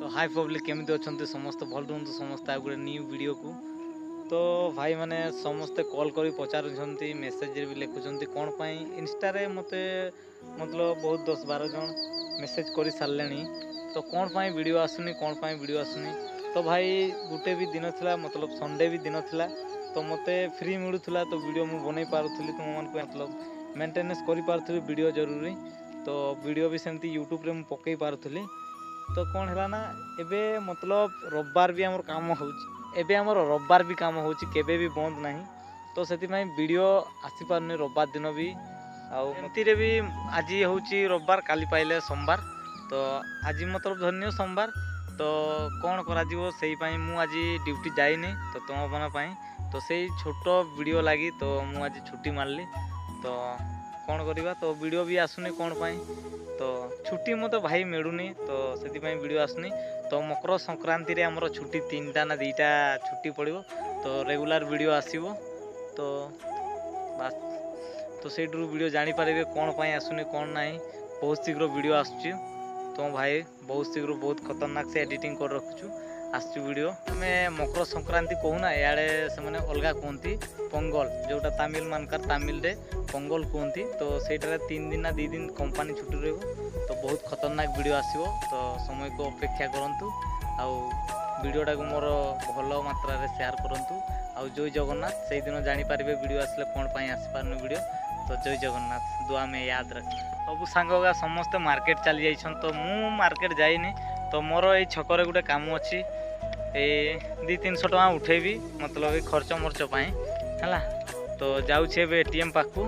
तो हाय पब्लिक केमी अच्छा समस्त भल रुहतु समस्त आ गए न्यू वीडियो को। तो भाई मैंने समस्ते कॉल कर पचार मेसेज भी लिखुंट कौन पाई इंस्टारे मत मतलब बहुत 10-12 जन मेसेज कर सारे। तो कौन पाई वीडियो आसुनी कौन पाई वीडियो आसुनी। तो भाई गुटे भी दिन था मतलब संडे भी दिन था तो मत फ्री मिलूला तो वीडियो मुझे बनई पार्ली तुम मान मतलब मेंटेनेंस कर पार्थी वीडियो जरूरी। तो वीडियो भी सेमती यूट्यूब रे पकई पार्थी। तो कौन है ना एबे मतलब रविवार भी आमर काम होबे आमर रविवार भी काम हो केबे भी बंद नहीं। तो से वीडियो आसी पारनी रविवार दिन भी आमती भी आज हूँ रविवार काली पाइले सोमवार। तो आज मतलब धन्य सोमवार तो कौन करा से मु आज ड्यूटी जाइनी तो तुम मन तो से छोट वीडियो लगी तो मु आज छुट्टी मारली। तो कौन करवा तो वीडियो भी आसुनी कौन पाई तो छुट्टी मत भाई मिलूनी तो से वीडियो आसुनी। तो मकर संक्रांति रे हमर छुट्टी 3टा ना 2टा छुट्टी पड़ो तो रेगुलर वीडियो आसीबो। तो बस तो से वीडियो जानीपारे कौन पाई आसुनी कौन नहीं बहुत शीघ्र वीडियो आसुची। तो भाई बहुत शीघ्र बहुत खतरनाक से एडिटिंग कर रखुचु आसुची वीडियो। आम मकर संक्रांति कहूना इे से अलग कहती पोंगल जोटा तमिल मानकर तमिल रे पोंगल कहती। तो सेटारे 3 दिन ना 2 दिन कंपनी छुट्टी रही तो बहुत खतरनाक वीडियो आसीबो। तो समय को अपेक्षा करंतु आउ वीडियोटा को मोर भल मात्रा रे शेयर करंतु आउ जय जगन्नाथ से दिन जानी पारिबे वीडियो आसले कौन पाई आसी पारनु वीडियो। तो जय जगन्नाथ दुआ में याद रख सब सांगा समस्ते मार्केट चली जाइछन। तो मु मार्केट जाइनी तो मोर ये छकरे गोटे काम अच्छी 200-300 टका उठेबी मतलब खर्च मर्च पाई है। तो जाऊँ एटीएम पाखु